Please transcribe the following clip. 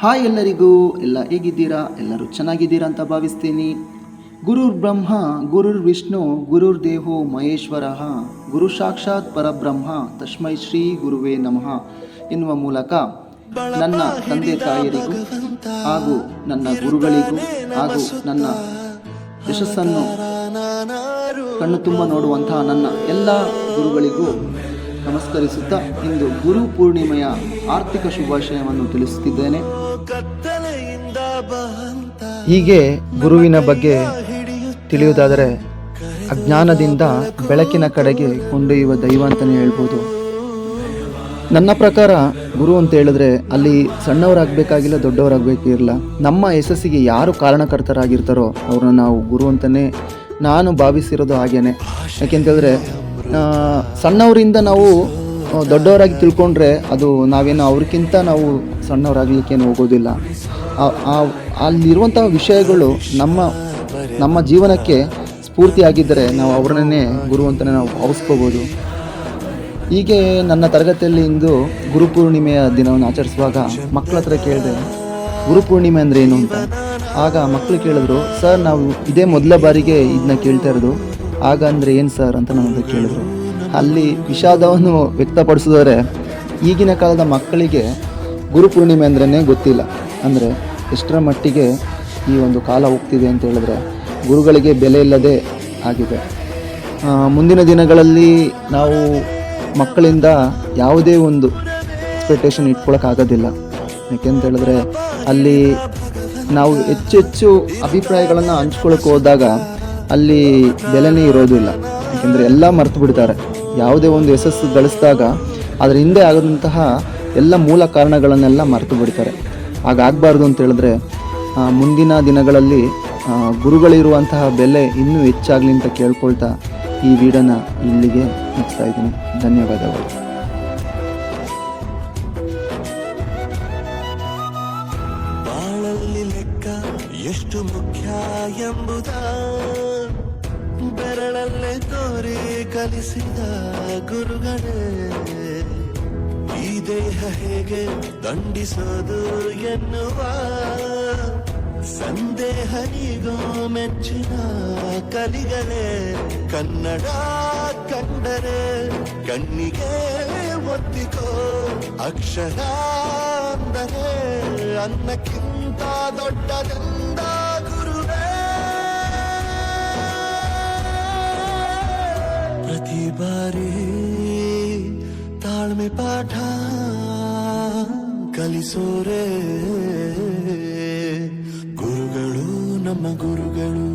Hi ಎಲ್ಲರಿಗೂ, ಎಲ್ಲ ಹೇಗಿದ್ದೀರಾ? ಎಲ್ಲರೂ ಚೆನ್ನಾಗಿದ್ದೀರಾ ಅಂತ ಭಾವಿಸ್ತೀನಿ. ಗುರುರ್ ಬ್ರಹ್ಮ ಗುರುರ್ ವಿಷ್ಣು ಗುರುರ್ ದೇವೋ ಮಹೇಶ್ವರ, ಗುರು ಸಾಕ್ಷಾತ್ ಪರಬ್ರಹ್ಮ ತಸ್ಮೈ ಶ್ರೀ ಗುರುವೇ ನಮಃ ಎನ್ನುವ ಮೂಲಕ ನನ್ನ ತಂದೆ ತಾಯಿಯರಿಗೂ ಹಾಗೂ ನನ್ನ ಗುರುಗಳಿಗೂ ಹಾಗೂ ನನ್ನ ಯಶಸ್ಸನ್ನು ಕಣ್ಣು ತುಂಬ ನೋಡುವಂತಹ ನನ್ನ ಎಲ್ಲ ಗುರುಗಳಿಗೂ ನಮಸ್ಕರಿಸುತ್ತಾ ಇಂದು ಗುರು ಪೂರ್ಣಿಮೆಯ ಆರ್ಥಿಕ ಶುಭಾಶಯವನ್ನು ತಿಳಿಸುತ್ತಿದ್ದೇನೆ. ಹೀಗೆ ಗುರುವಿನ ಬಗ್ಗೆ ತಿಳಿಯುವುದಾದರೆ ಅಜ್ಞಾನದಿಂದ ಬೆಳಕಿನ ಕಡೆಗೆ ಕೊಂಡೊಯ್ಯುವ ದೈವ ಅಂತಲೇ ಹೇಳ್ಬೋದು. ನನ್ನ ಪ್ರಕಾರ ಗುರು ಅಂತ ಹೇಳಿದ್ರೆ ಅಲ್ಲಿ ಸಣ್ಣವರಾಗಬೇಕಾಗಿಲ್ಲ, ದೊಡ್ಡವರಾಗಬೇಕಿರಲ್ಲ. ನಮ್ಮ ಯಶಸ್ಸಿಗೆ ಯಾರು ಕಾರಣಕರ್ತರಾಗಿರ್ತಾರೋ ಅವ್ರನ್ನ ನಾವು ಗುರು ಅಂತಲೇ ನಾನು ಭಾವಿಸಿರೋದು ಹಾಗೇನೆ. ಯಾಕೆಂತೇಳಿದ್ರೆ ಸಣ್ಣವರಿಂದ ನಾವು ದೊಡ್ಡವರಾಗಿ ತಿಳ್ಕೊಂಡ್ರೆ ಅದು ನಾವೇನು ಅವ್ರಿಗಿಂತ ನಾವು ಸಣ್ಣವರಾಗಲಿಕ್ಕೇನು ಹೋಗೋದಿಲ್ಲ. ಅಲ್ಲಿರುವಂತಹ ವಿಷಯಗಳು ನಮ್ಮ ಜೀವನಕ್ಕೆ ಸ್ಫೂರ್ತಿಯಾಗಿದ್ದರೆ ನಾವು ಅವರನ್ನೇ ಗುರು ಅಂತಲೇ ನಾವು ಭಾವಿಸ್ಕೋಬೋದು. ಹೀಗೆ ನನ್ನ ತರಗತಿಯಲ್ಲಿ ಇಂದು ಗುರುಪೂರ್ಣಿಮೆಯ ದಿನವನ್ನು ಆಚರಿಸುವಾಗ ಮಕ್ಕಳ ಹತ್ರ ಕೇಳಿದೆ, ಗುರುಪೂರ್ಣಿಮೆ ಅಂದರೆ ಏನು ಅಂತ. ಆಗ ಮಕ್ಕಳು ಕೇಳಿದ್ರು, ಸರ್ ನಾವು ಇದೇ ಮೊದಲ ಬಾರಿಗೆ ಇದನ್ನ ಕೇಳ್ತಾ ಇರೋದು, ಆಗ ಅಂದರೆ ಏನು ಸರ್ ಅಂತ ನನ್ನದು ಕೇಳಿದ್ರು. ಅಲ್ಲಿ ವಿಷಾದವನ್ನು ವ್ಯಕ್ತಪಡಿಸಿದರೆ ಈಗಿನ ಕಾಲದ ಮಕ್ಕಳಿಗೆ ಗುರುಪೂರ್ಣಿಮೆ ಅಂದ್ರೇ ಗೊತ್ತಿಲ್ಲ. ಅಂದರೆ ಎಷ್ಟರ ಮಟ್ಟಿಗೆ ಈ ಒಂದು ಕಾಲ ಹೋಗ್ತಿದೆ ಅಂತ ಹೇಳಿದ್ರೆ ಗುರುಗಳಿಗೆ ಬೆಲೆ ಇಲ್ಲದೆ ಆಗಿದೆ. ಮುಂದಿನ ದಿನಗಳಲ್ಲಿ ನಾವು ಮಕ್ಕಳಿಂದ ಯಾವುದೇ ಒಂದು ಎಕ್ಸ್ಪೆಕ್ಟೇಷನ್ ಇಟ್ಕೊಳ್ಳೋಕ್ಕಾಗೋದಿಲ್ಲ. ಯಾಕೆಂತ ಹೇಳಿದ್ರೆ ಅಲ್ಲಿ ನಾವು ಹೆಚ್ಚು ಅಭಿಪ್ರಾಯಗಳನ್ನು ಹಂಚ್ಕೊಳ್ಳೋಕೆ ಹೋದಾಗ ಅಲ್ಲಿ ಬೆಲೆನೇ ಇರೋದಿಲ್ಲ. ಯಾಕೆಂದರೆ ಎಲ್ಲ ಮರೆತು ಬಿಡ್ತಾರೆ. ಯಾವುದೇ ಒಂದು ಯಶಸ್ಸು ಗಳಿಸಿದಾಗ ಅದರ ಹಿಂದೆ ಆದಂತಹ ಎಲ್ಲ ಮೂಲ ಕಾರಣಗಳನ್ನೆಲ್ಲ ಮರೆತು ಬಿಡ್ತಾರೆ. ಹಾಗಾಗಬಾರ್ದು ಅಂತ ಹೇಳಿದ್ರೆ ಮುಂದಿನ ದಿನಗಳಲ್ಲಿ ಗುರುಗಳಿರುವಂತಹ ಬೆಲೆ ಇನ್ನೂ ಹೆಚ್ಚಾಗಲಿ ಅಂತ ಕೇಳ್ಕೊಳ್ತಾ ಈ ವಿಡಿಯೋನ ಇಲ್ಲಿಗೆ ಮುಗಿಸ್ತಾ ಇದ್ದೀನಿ. ಧನ್ಯವಾದಗಳು. ಬಾಳಲ್ಲಿ ಲೆಕ್ಕ ಎಷ್ಟು ಮುಖ್ಯ ಎಂಬುದ ಬೆರಳಲ್ಲೇ ತೋರಿ ಕಲಿಸಿದ ಗುರುಗಳೇ. ಈ ದೇಹ ಹೇಗೆ ದಂಡಿಸೋದು ಎನ್ನುವ ಸಂದೇಹ ನೀಗೋ ಮೆಚ್ಚಿನ ಕಲಿಗಳೇ. ಕನ್ನಡ ಕಂಡರೆ ಕಣ್ಣಿಗೆ ಒತ್ತಿಕೋ, ಅಕ್ಷರ ಅಂದರೆ ಅನ್ನಕ್ಕಿಂತ ದೊಡ್ಡದೆಂದ ಗುರುವೇ. ಪ್ರತಿ ಬಾರಿ ತಾಳ್ಮೆ ಪಾಠ ಕಲಿಸೋರೆ ಗುರುಗಳು, ನಮ್ಮ ಗುರುಗಳು.